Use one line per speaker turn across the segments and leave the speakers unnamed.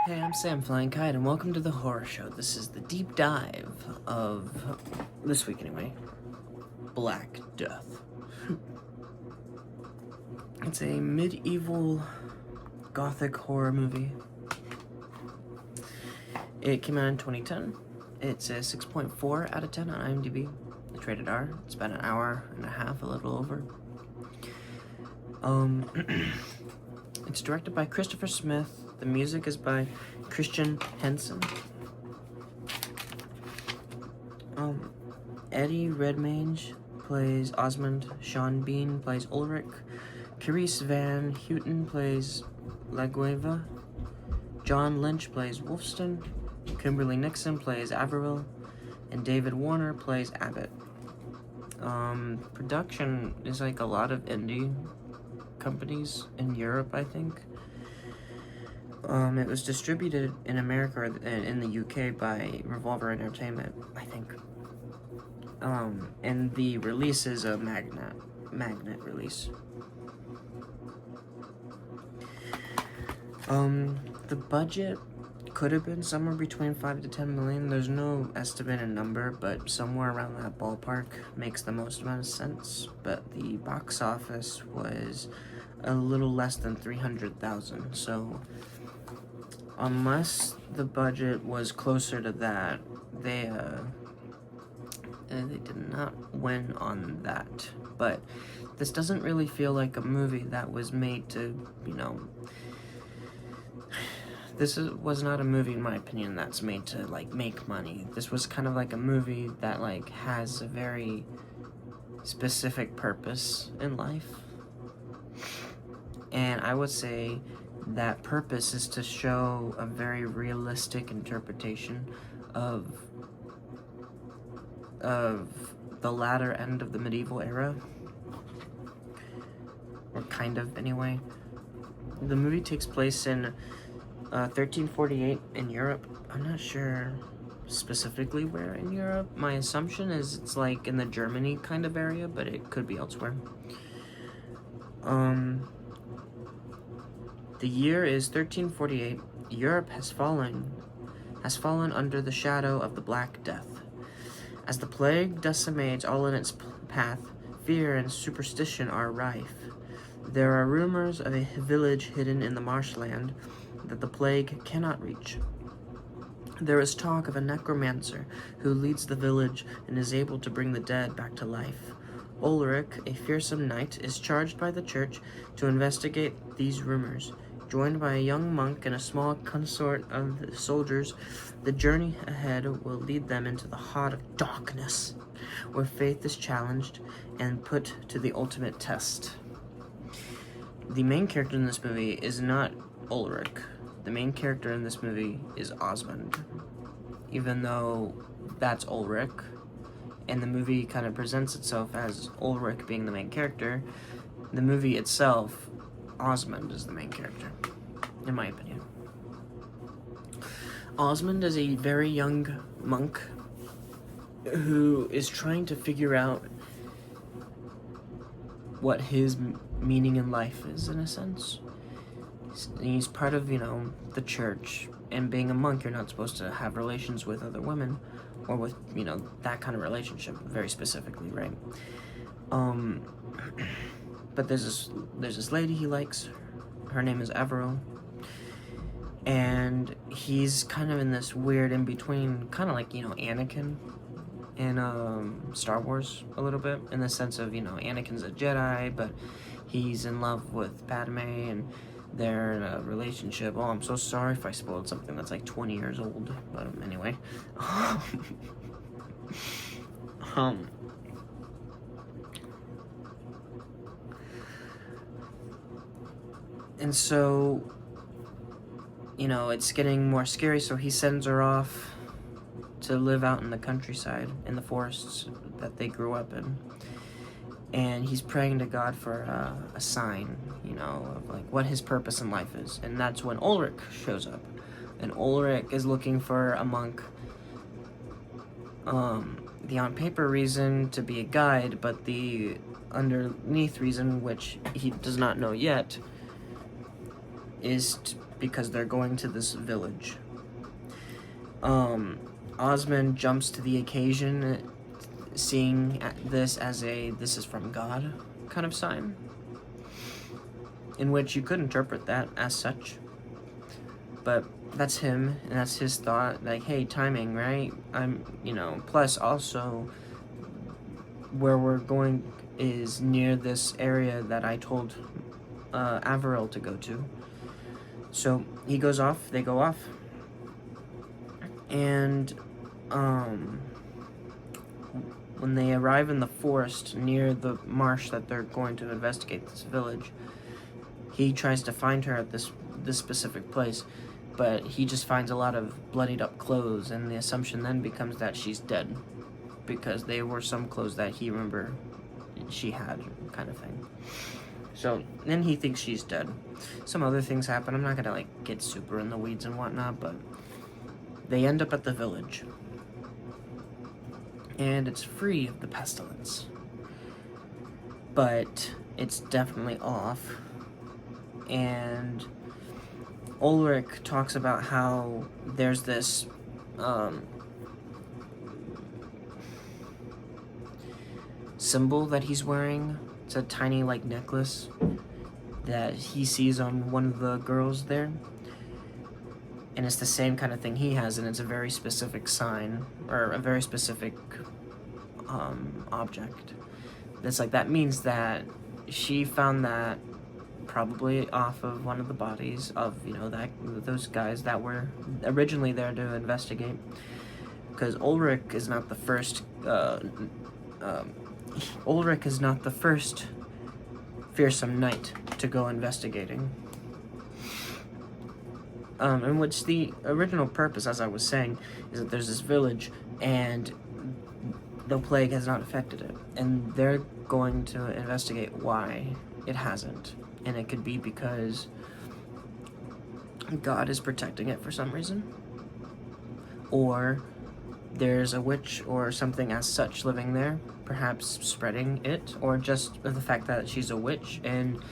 Hey, I'm Sam Flying Kite, and welcome to the horror show. This is the deep dive of, this week anyway, Black Death. It's a medieval gothic horror movie. It came out in 2010. It's a 6.4 out of 10 on IMDb. It's rated R. It's about an hour and a half, a little over. It's directed by Christopher Smith. The music is by Christian Henson. Eddie Redmaiyne plays Osmund. Sean Bean plays Ulrich. Carice Van Houten plays Langiva. John Lynch plays Wolfstan. Kimberly Nixon plays Averill. And David Warner plays Abbot. Production is like a lot of indie companies in Europe, I think. It was distributed in America and in the UK by Revolver Entertainment, I think. And the release is a magnet release. The budget could have been somewhere between 5 to 10 million. There's no estimated number, but somewhere around that ballpark makes the most amount of sense. But the box office was a little less than 300,000, so unless the budget was closer to that, they did not win on that. But this doesn't really feel like a movie that was made to, was not a movie, in my opinion, that's made to, make money. This was kind of like a movie that, has a very specific purpose in life. And I would say that purpose is to show a very realistic interpretation of the latter end of the medieval era. Or kind of, anyway. The movie takes place in 1348 in Europe. I'm not sure specifically where in Europe. My assumption is it's in the Germany kind of area, but it could be elsewhere. The year is 1348. Europe has fallen under the shadow of the Black Death. As the plague decimates all in its path, fear and superstition are rife. There are rumors of a village hidden in the marshland that the plague cannot reach. There is talk of a necromancer who leads the village and is able to bring the dead back to life. Ulrich, a fearsome knight, is charged by the church to investigate these rumors. Joined by a young monk and a small consort of soldiers, the journey ahead will lead them into the heart of darkness, where faith is challenged and put to the ultimate test. The main character in this movie is not Ulrich. The main character in this movie is Osmund, even though that's Ulrich, and the movie kind of presents itself as Ulrich being the main character. The movie itself, Osmund is the main character, in my opinion. Osmund is a very young monk who is trying to figure out what his meaning in life is, in a sense. He's part of, the church, and being a monk, you're not supposed to have relations with other women, or with, that kind of relationship, very specifically, right? But there's this lady he likes. Her name is Averill. And he's kind of in this weird in-between, kind of like, Anakin in Star Wars a little bit, in the sense of, Anakin's a Jedi, but he's in love with Padme, and they're in a relationship. Oh, I'm so sorry if I spoiled something that's 20 years old, but anyway. And so, it's getting more scary, so he sends her off to live out in the countryside, in the forests that they grew up in. And he's praying to God for a sign, of what his purpose in life is. And that's when Ulrich shows up. And Ulrich is looking for a monk. The on paper reason to be a guide, but the underneath reason, which he does not know yet, is because they're going to this village. Osmund jumps to the occasion, seeing this as this is from God kind of sign, in which you could interpret that as such. But that's him, and that's his thought, like, hey, timing, right? Plus also, where we're going is near this area that I told Averill to go to. So he goes off, they go off, and when they arrive in the forest near the marsh that they're going to investigate this village, he tries to find her at this specific place, but he just finds a lot of bloodied up clothes, and the assumption then becomes that she's dead, because they were some clothes that he remember she had, kind of thing. So then he thinks she's dead. Some other things happen. I'm not gonna get super in the weeds and whatnot, but they end up at the village, and it's free of the pestilence, but it's definitely off. And Ulrich talks about how there's this symbol that he's wearing. It's a tiny necklace that he sees on one of the girls there, and it's the same kind of thing he has, and it's a very specific sign, or a very specific object. It's that means that she found that probably off of one of the bodies of those guys that were originally there to investigate, because Ulrich is not the first fearsome knight to go investigating. In which the original purpose, as I was saying, is that there's this village and the plague has not affected it, and they're going to investigate why it hasn't. And it could be because God is protecting it for some reason, or there's a witch or something as such living there, perhaps spreading it, or just the fact that she's a witch and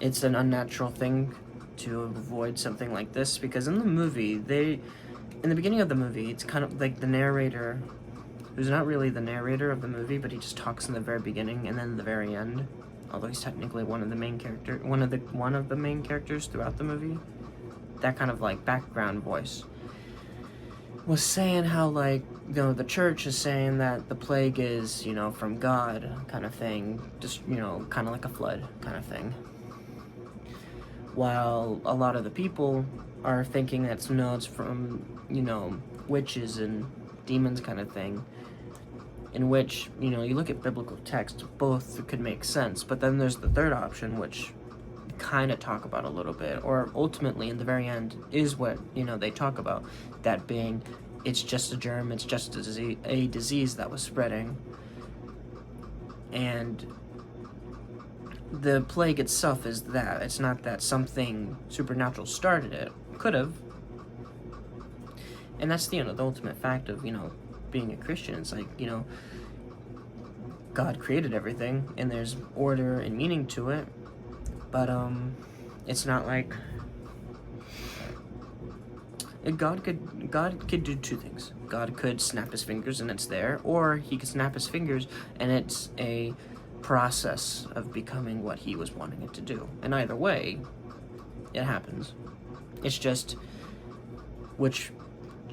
it's an unnatural thing to avoid something like this. Because in the movie, in the beginning of the movie, it's kind of like the narrator, who's not really the narrator of the movie, but he just talks in the very beginning and then the very end, although he's technically one of the main characters throughout the movie. That kind of background voice was saying how the church is saying that the plague is from God, kind of thing, just kind of like a flood kind of thing, while a lot of the people are thinking it's from witches and demons kind of thing. In which, you look at biblical text, both could make sense, but then there's the third option, which kind of talk about a little bit, or ultimately in the very end is what they talk about, that being it's just a germ, it's just a disease that was spreading, and the plague itself is that. It's not that something supernatural started it. Could have. And that's the ultimate fact of being a Christian. It's God created everything, and there's order and meaning to it, but it's not God could do two things. God could snap his fingers and it's there, or he could snap his fingers and it's a process of becoming what he was wanting it to do. And either way, it happens. It's just which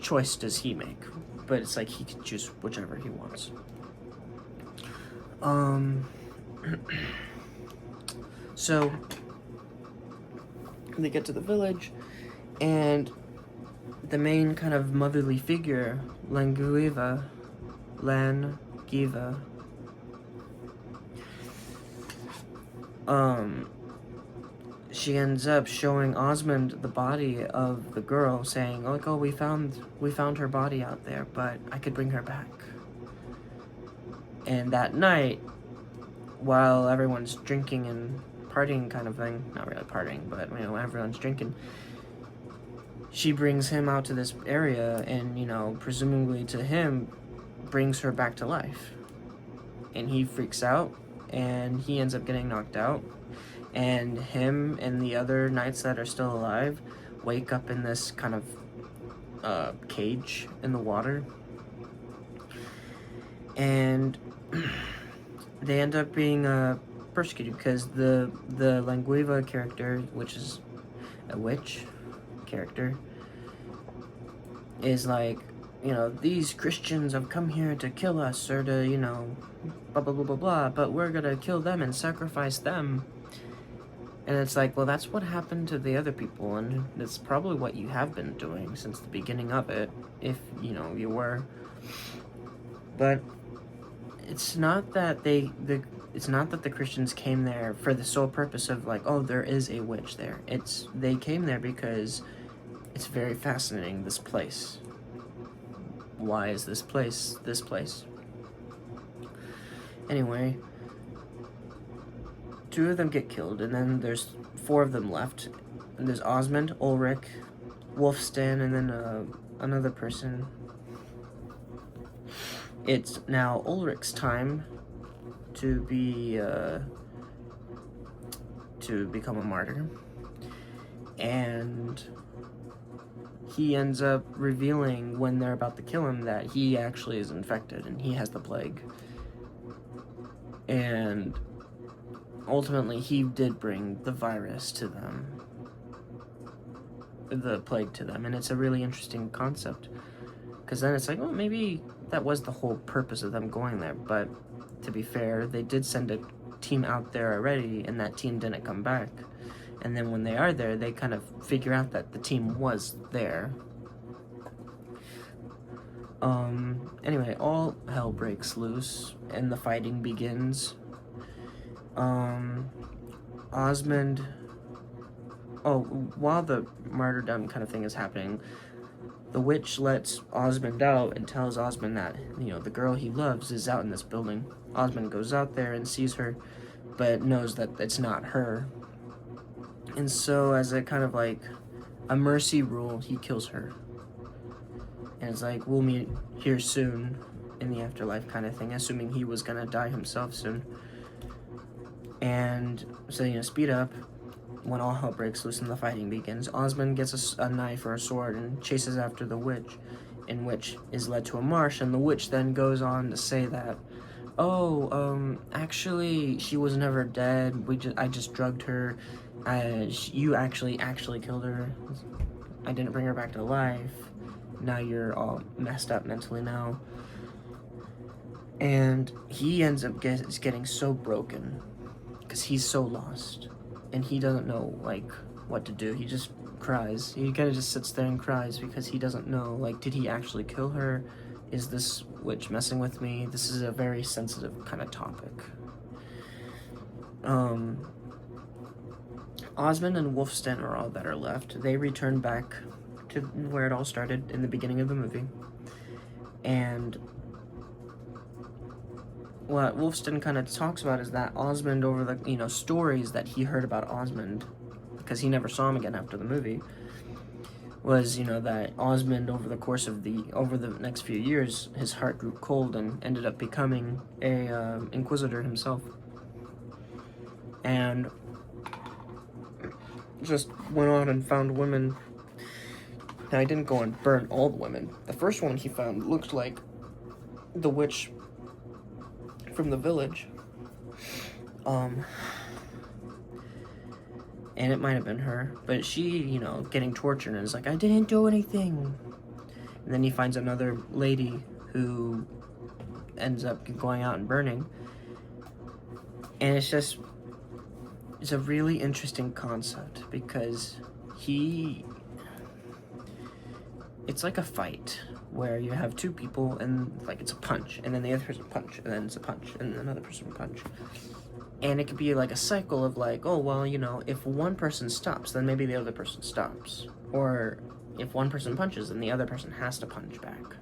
choice does he make? But it's he can choose whichever he wants. So they get to the village, and the main kind of motherly figure, Langiva, she ends up showing Osmund the body of the girl, saying, oh, we found her body out there, but I could bring her back. And that night, while everyone's drinking and partying kind of thing, not really partying, but everyone's drinking, she brings him out to this area and, presumably to him, brings her back to life. And he freaks out, and he ends up getting knocked out. and him and the other knights that are still alive wake up in this kind of cage in the water, and they end up being persecuted because the Langiva character, which is a witch character, is like, you know, these Christians have come here to kill us, or to, you know, blah blah blah blah blah, but we're gonna kill them and sacrifice them. And it's like, well, that's what happened to the other people, and it's probably what you have been doing since the beginning of it, if, you know, you were. But it's not that it's not that the Christians came there for the sole purpose of like, oh, there is a witch there. They came there because it's very fascinating, this place. Why is this place this place? Anyway, 2 of them get killed, and then there's 4 of them left. And there's Osmund, Ulrich, Wolfstan, and then another person. It's now Ulrich's time to become a martyr, and he ends up revealing when they're about to kill him that he actually is infected and he has the plague. And ultimately, he did bring the virus to them, the plague to them, and it's a really interesting concept, because then it's like, well, maybe that was the whole purpose of them going there. But to be fair, they did send a team out there already, and that team didn't come back. And then when they are there, they kind of figure out that the team was there. Anyway, all hell breaks loose, and the fighting begins. Osmund... Oh, while the martyrdom kind of thing is happening, the witch lets Osmund out and tells Osmund that, you know, the girl he loves is out in this building. Osmund goes out there and sees her, but knows that it's not her. And so, as a kind of like a mercy rule, he kills her. And it's like, we'll meet here soon in the afterlife kind of thing, assuming he was gonna die himself soon. And so, you know, speed up. When all hell breaks loose and the fighting begins, Osmund gets a knife or a sword and chases after the witch, in which is led to a marsh, and the witch then goes on to say that, oh, actually, she was never dead, I just drugged her, you actually killed her, I didn't bring her back to life, now you're all messed up mentally now. And he ends up getting so broken, because he's so lost. And he doesn't know, like, what to do. He just cries. He kind of just sits there and cries because he doesn't know, like, did he actually kill her? Is this witch messing with me? This is a very sensitive kind of topic. Osmund and Wolfstan are all that are left. They return back to where it all started in the beginning of the movie. And what Wolfstan kind of talks about is that Osmund, over the, you know, stories that he heard about Osmund, because he never saw him again after the movie, was, you know, that Osmund, over the course of over the next few years, his heart grew cold and ended up becoming a inquisitor himself. And just went on and found women. Now, he didn't go and burn all the women. The first one he found looked like the witch from the village, and it might have been her, but she, you know, getting tortured and is like, I didn't do anything. And then he finds another lady who ends up going out and burning, and it's a really interesting concept, because it's like a fight where you have 2 people and, like, it's a punch, and then the other person punch, and then it's a punch, and then another person punch. And it could be like a cycle of like, oh, well, you know, if one person stops, then maybe the other person stops. Or if one person punches, then the other person has to punch back.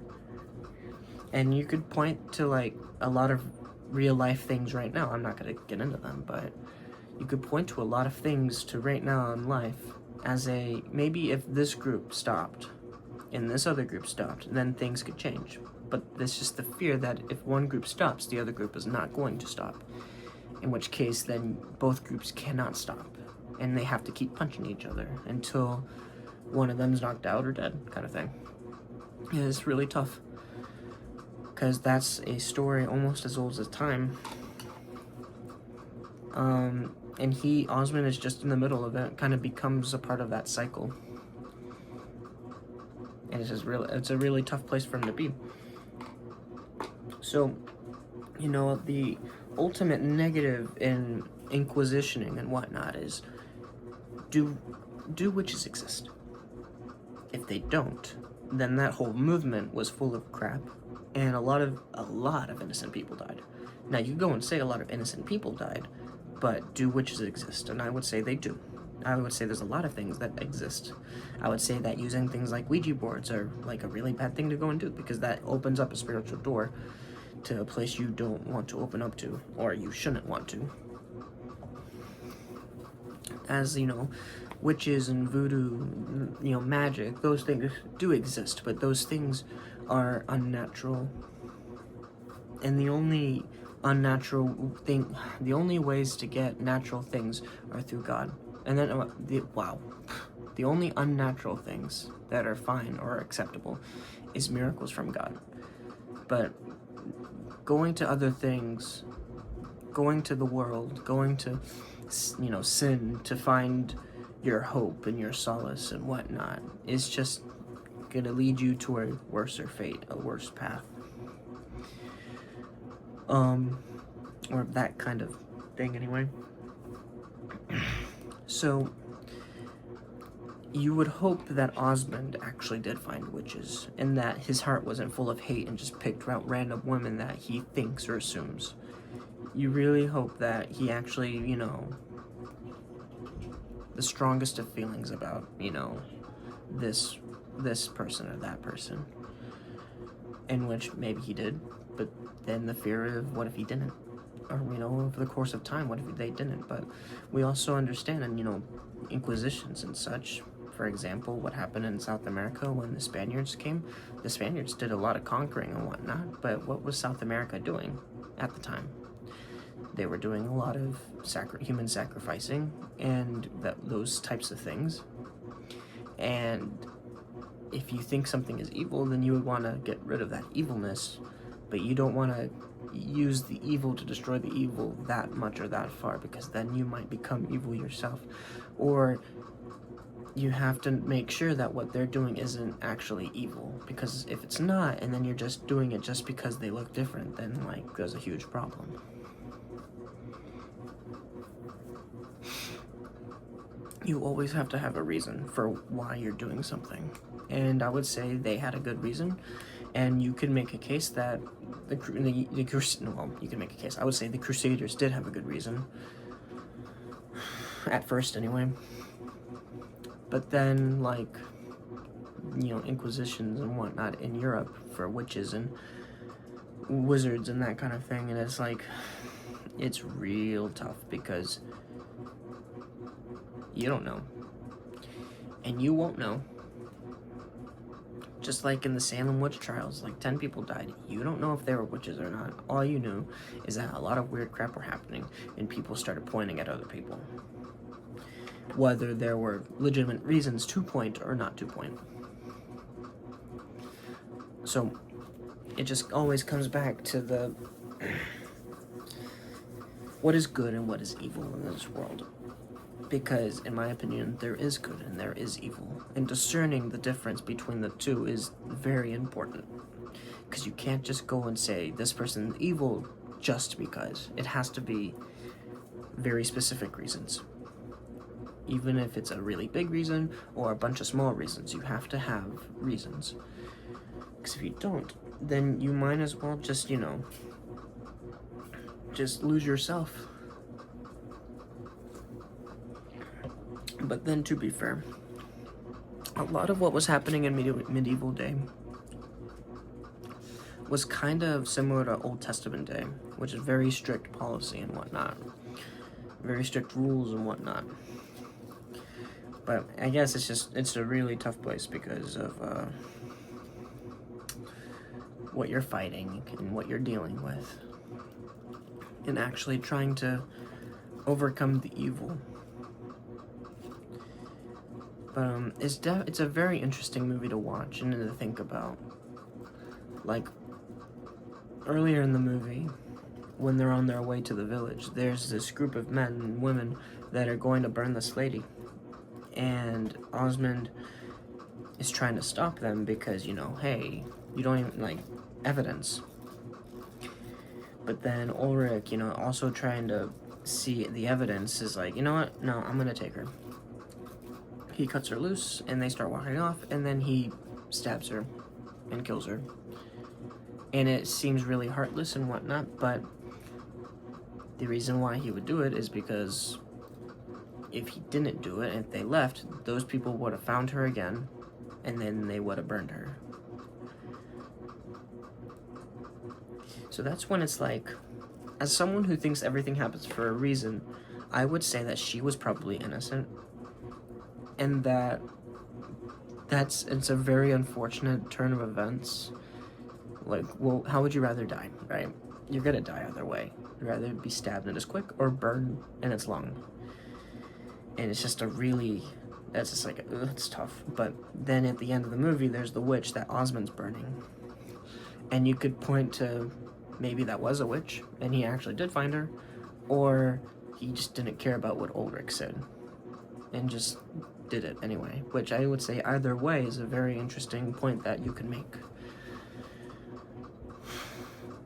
And you could point to, like, a lot of real life things right now. I'm not going to get into them, but you could point to a lot of things to right now in life as maybe if this group stopped and this other group stopped, then things could change. But there's just the fear that if one group stops, the other group is not going to stop. in which case then both groups cannot stop, and they have to keep punching each other until one of them's knocked out or dead, kind of thing. And it's really tough, because that's a story almost as old as time. And Osmund is just in the middle of it, kind of becomes a part of that cycle. And it's a really tough place for him to be. So, the ultimate negative in inquisitioning and whatnot is, do witches exist? If they don't, then that whole movement was full of crap, and a lot of innocent people died. Now, you go and say a lot of innocent people died, but do witches exist? And I would say they do. I would say there's a lot of things that exist. I would say that using things like Ouija boards are like a really bad thing to go and do, because that opens up a spiritual door to a place you don't want to open up to, or you shouldn't want to. As witches and voodoo, magic, those things do exist, but those things are unnatural. And the only ways to get natural things are through God. And then, the only unnatural things that are fine or acceptable is miracles from God. But going to other things, going to the world, going to, sin to find your hope and your solace and whatnot is just gonna lead you to a worser fate, a worse path. Or that kind of thing anyway. So, you would hope that Osmund actually did find witches, and that his heart wasn't full of hate and just picked out random women that he thinks or assumes. You really hope that he actually, the strongest of feelings about, this person or that person. In which maybe he did, but then the fear of what if he didn't? Or, over the course of time, what if they didn't? But we also understand, and, inquisitions and such. For example, what happened in South America when the Spaniards came. The Spaniards did a lot of conquering and whatnot, but what was South America doing at the time? They were doing a lot of human sacrificing and those types of things. And if you think something is evil, then you would want to get rid of that evilness, but you don't want to use the evil to destroy the evil that much or that far, because then you might become evil yourself. Or you have to make sure that what they're doing isn't actually evil, because if it's not, and then you're just doing it just because they look different, then there's a huge problem. You always have to have a reason for why you're doing something, and I would say they had a good reason. And you can make a case that you can make a case. I would say the Crusaders did have a good reason. At first, anyway. But then, inquisitions and whatnot in Europe for witches and wizards and that kind of thing. And it's real tough, because you don't know. And you won't know. Just like in the Salem witch trials, 10 people died. You don't know if they were witches or not. All you knew is that a lot of weird crap were happening, and people started pointing at other people. Whether there were legitimate reasons to point or not to point. So, it just always comes back to the what is good and what is evil in this world. Because, in my opinion, there is good and there is evil. And discerning the difference between the two is very important. Because you can't just go and say, this person's evil just because. It has to be very specific reasons. Even if it's a really big reason or a bunch of small reasons, you have to have reasons. Because if you don't, then you might as well just, just lose yourself. But then, to be fair, a lot of what was happening in medieval day was kind of similar to Old Testament day, which is very strict policy and whatnot, very strict rules and whatnot. But I guess it's a really tough place because of what you're fighting and what you're dealing with. and actually trying to overcome the evil. But it's a very interesting movie to watch and to think about. Like, earlier in the movie, when they're on their way to the village, there's this group of men and women that are going to burn this lady. And Osmund is trying to stop them because, you know, hey, you don't even, like, evidence. But then Ulrich, you know, also trying to see the evidence, is like, you know what, no, I'm gonna take her. He cuts her loose, and they start walking off, and then he stabs her and kills her. And it seems really heartless and whatnot, but the reason why he would do it is because if he didn't do it, and if they left, those people would have found her again, and then they would have burned her. So that's when it's like, as someone who thinks everything happens for a reason, I would say that she was probably innocent. And it's a very unfortunate turn of events. Like, well, how would you rather die, right? You're gonna die either way. You'd rather be stabbed in its quick or burned in its lung. And it's just that's just like, it's tough. But then at the end of the movie, there's the witch that Osmund's burning. And you could point to maybe that was a witch, and he actually did find her, or he just didn't care about what Ulrich said, and just did it anyway, which I would say either way is a very interesting point that you can make.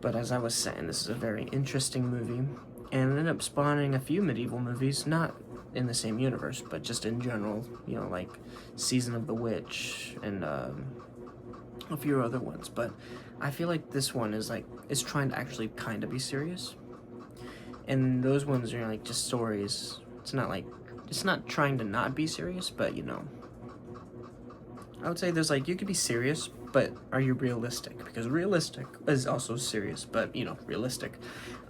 But as I was saying, this is a very interesting movie, and it ended up spawning a few medieval movies, not in the same universe, but just in general, you know, like Season of the Witch, and a few other ones. But I feel like this one is trying to actually kind of be serious, and those ones are like just stories. It's not trying to not be serious, but you know, I would say there's like, you could be serious, but are you realistic? Because realistic is also serious, but you know, realistic.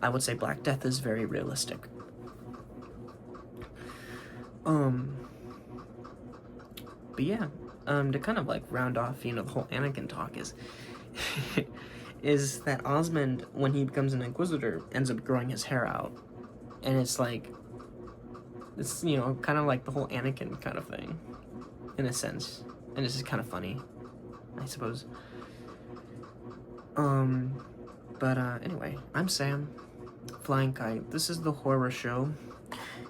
I would say Black Death is very realistic. But yeah, to kind of like round off, you know, the whole Anakin talk is is that Osmund, when he becomes an Inquisitor, ends up growing his hair out, and it's like, it's, you know, kind of like the whole Anakin kind of thing, in a sense, and it's just kind of funny, I suppose. But anyway, I'm Sam, Flying Kite. This is the horror show,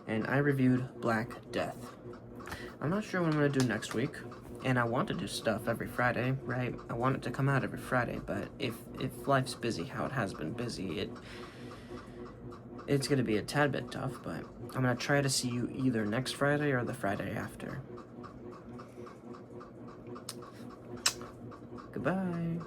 and I reviewed Black Death. I'm not sure what I'm gonna do next week, and I want to do stuff every Friday, right? I want it to come out every Friday, but if life's busy, how it has been busy, it's gonna be a tad bit tough, but I'm gonna try to see you either next Friday or the Friday after. Goodbye.